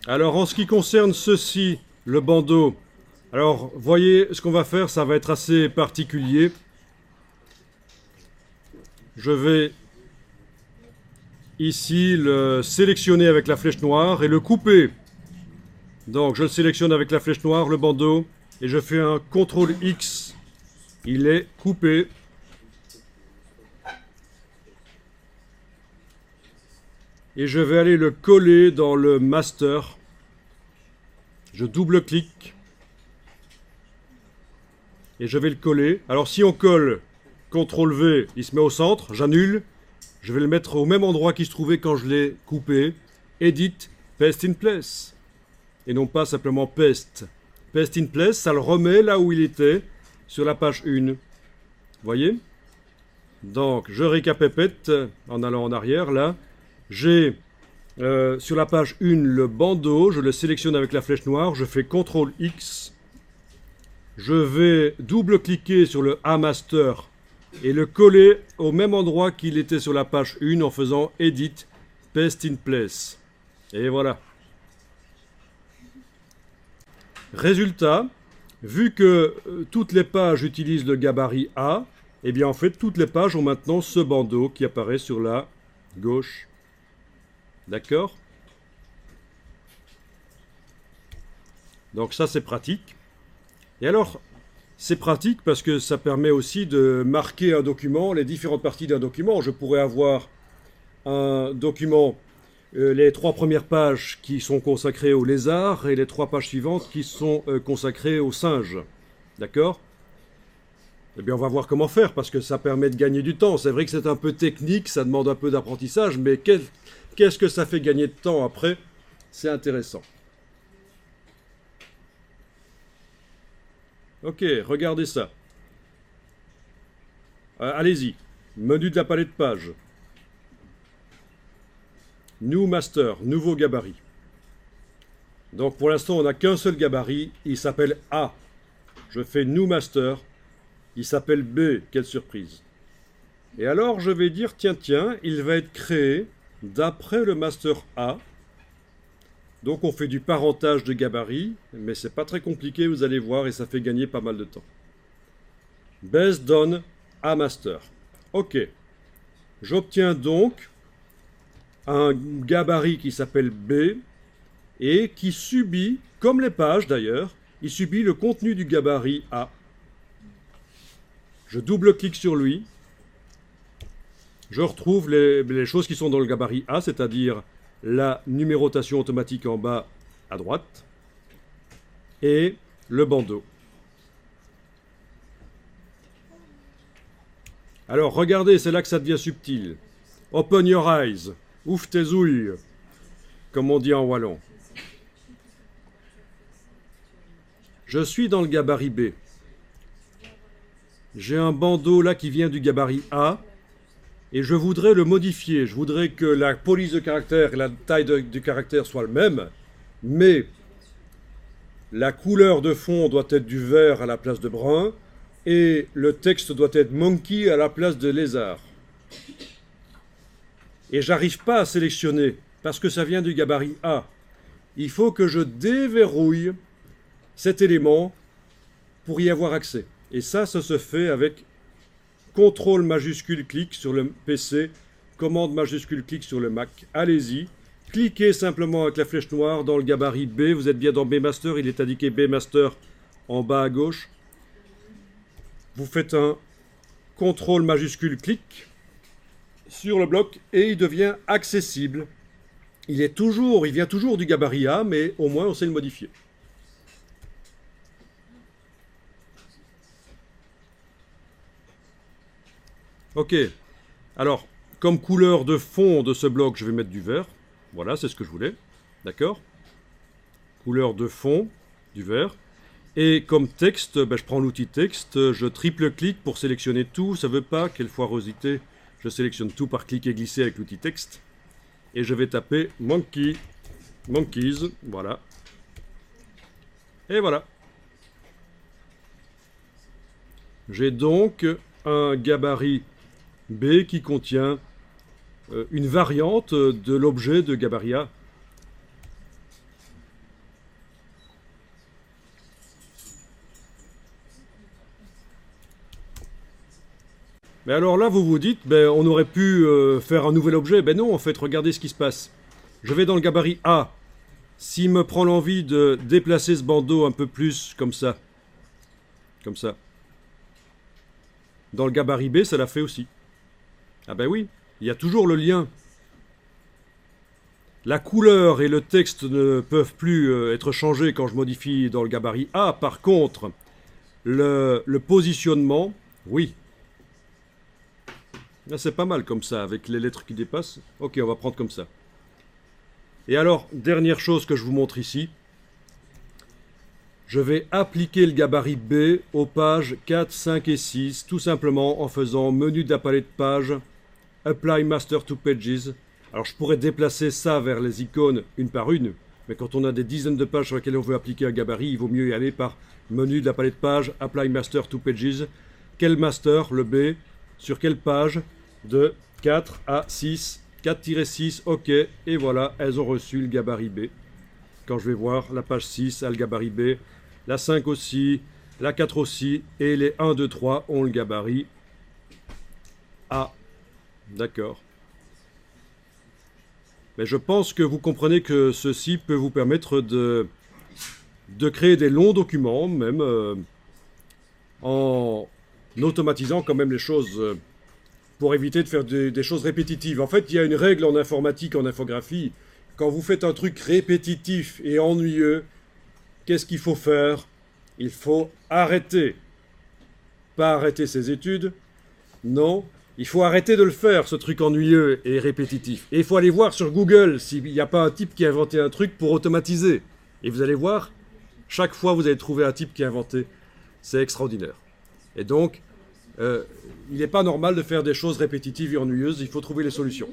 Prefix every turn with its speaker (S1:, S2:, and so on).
S1: Alors, en ce qui concerne ceci, le bandeau, alors, voyez, ce qu'on va faire, ça va être assez particulier. Je vais ici le sélectionner avec la flèche noire et le couper. Donc, je le sélectionne avec la flèche noire, le bandeau, et je fais un CTRL X. Il est coupé. Et je vais aller le coller dans le master. Je double-clique. Et je vais le coller. Alors si on colle CTRL V, il se met au centre. J'annule. Je vais le mettre au même endroit qu'il se trouvait quand je l'ai coupé. Edit, Paste in Place. Et non pas simplement Paste. Paste in Place, ça le remet là où il était, sur la page 1. Voyez? Donc, je récapépète en allant en arrière, là. J'ai sur la page 1 le bandeau, je le sélectionne avec la flèche noire, je fais CTRL X. Je vais double-cliquer sur le A-Master et le coller au même endroit qu'il était sur la page 1 en faisant Edit, Paste in Place. Et voilà. Résultat, vu que toutes les pages utilisent le gabarit A, eh bien en fait toutes les pages ont maintenant ce bandeau qui apparaît sur la gauche. D'accord? Donc ça c'est pratique. Et alors, c'est pratique parce que ça permet aussi de marquer un document, les différentes parties d'un document. Je pourrais avoir un document, les 3 premières pages qui sont consacrées au lézard et les 3 pages suivantes qui sont consacrées aux singes. D'accord? Eh bien, on va voir comment faire parce que ça permet de gagner du temps. C'est vrai que c'est un peu technique, ça demande un peu d'apprentissage, mais qu'est-ce que ça fait gagner de temps après? C'est intéressant. Ok, regardez ça. Allez-y. Menu de la palette de pages. New Master, nouveau gabarit. Donc pour l'instant, on n'a qu'un seul gabarit. Il s'appelle A. Je fais New Master. Il s'appelle B. Quelle surprise. Et alors, je vais dire, tiens, il va être créé d'après le Master A. Donc on fait du parentage de gabarit, mais c'est pas très compliqué, vous allez voir, et ça fait gagner pas mal de temps. Based on A Master. Ok. J'obtiens donc un gabarit qui s'appelle B et qui subit, comme les pages d'ailleurs, il subit le contenu du gabarit A. Je double-clique sur lui. Je retrouve les choses qui sont dans le gabarit A, c'est-à-dire la numérotation automatique en bas à droite et le bandeau. Alors regardez, c'est là que ça devient subtil. Open your eyes, ouvre tes ouilles, comme on dit en wallon. Je suis dans le gabarit B. J'ai un bandeau là qui vient du gabarit A. Et je voudrais le modifier. Je voudrais que la police de caractère et la taille du caractère soient le même, mais la couleur de fond doit être du vert à la place de brun, et le texte doit être monkey à la place de lézard. Et j'arrive pas à sélectionner, parce que ça vient du gabarit A. Il faut que je déverrouille cet élément pour y avoir accès. Et ça se fait avec CTRL majuscule clic sur le PC, commande majuscule clic sur le Mac. Allez-y, cliquez simplement avec la flèche noire dans le gabarit B. Vous êtes bien dans B Master, il est indiqué B Master en bas à gauche. Vous faites un CTRL majuscule clic sur le bloc et il devient accessible. Il vient toujours du gabarit A, mais au moins on sait le modifier. Ok, alors, comme couleur de fond de ce bloc, je vais mettre du vert. Voilà, c'est ce que je voulais. D'accord? Couleur de fond, du vert. Et comme texte, je prends l'outil texte, je triple-clique pour sélectionner tout. Ça ne veut pas, quelle foirosité. Je sélectionne tout par clic et glisser avec l'outil texte. Et je vais taper monkey, monkeys, voilà. Et voilà. J'ai donc un gabarit B qui contient une variante de l'objet de gabarit A. Mais alors là, vous vous dites, ben, on aurait pu faire un nouvel objet. Ben non, en fait, regardez ce qui se passe. Je vais dans le gabarit A. S'il me prend l'envie de déplacer ce bandeau un peu plus, comme ça. Comme ça. Dans le gabarit B, ça l'a fait aussi. Ah ben oui, il y a toujours le lien. La couleur et le texte ne peuvent plus être changés quand je modifie dans le gabarit A. Par contre, le positionnement, oui. Là, c'est pas mal comme ça, avec les lettres qui dépassent. Ok, on va prendre comme ça. Et alors, dernière chose que je vous montre ici. Je vais appliquer le gabarit B aux pages 4, 5 et 6, tout simplement en faisant menu de la palette de pages, Apply Master to Pages. Alors je pourrais déplacer ça vers les icônes une par une, mais quand on a des dizaines de pages sur lesquelles on veut appliquer un gabarit, il vaut mieux y aller par menu de la palette de pages, Apply Master to Pages. Quel master, le B, sur quelle page? De 4 à 6, 4-6, ok, et voilà, elles ont reçu le gabarit B. Quand je vais voir, la page 6 a le gabarit B, la 5 aussi, la 4 aussi, et les 1, 2, 3 ont le gabarit A. D'accord. Mais je pense que vous comprenez que ceci peut vous permettre de créer des longs documents, même en automatisant quand même les choses pour éviter de faire des choses répétitives. En fait, il y a une règle en informatique, en infographie. Quand vous faites un truc répétitif et ennuyeux, qu'est-ce qu'il faut faire? Il faut arrêter. Pas arrêter ses études, non. Il faut arrêter de le faire, ce truc ennuyeux et répétitif. Et il faut aller voir sur Google s'il n'y a pas un type qui a inventé un truc pour automatiser. Et vous allez voir, chaque fois vous allez trouver un type qui a inventé. C'est extraordinaire. Et donc, il n'est pas normal de faire des choses répétitives et ennuyeuses, il faut trouver les solutions.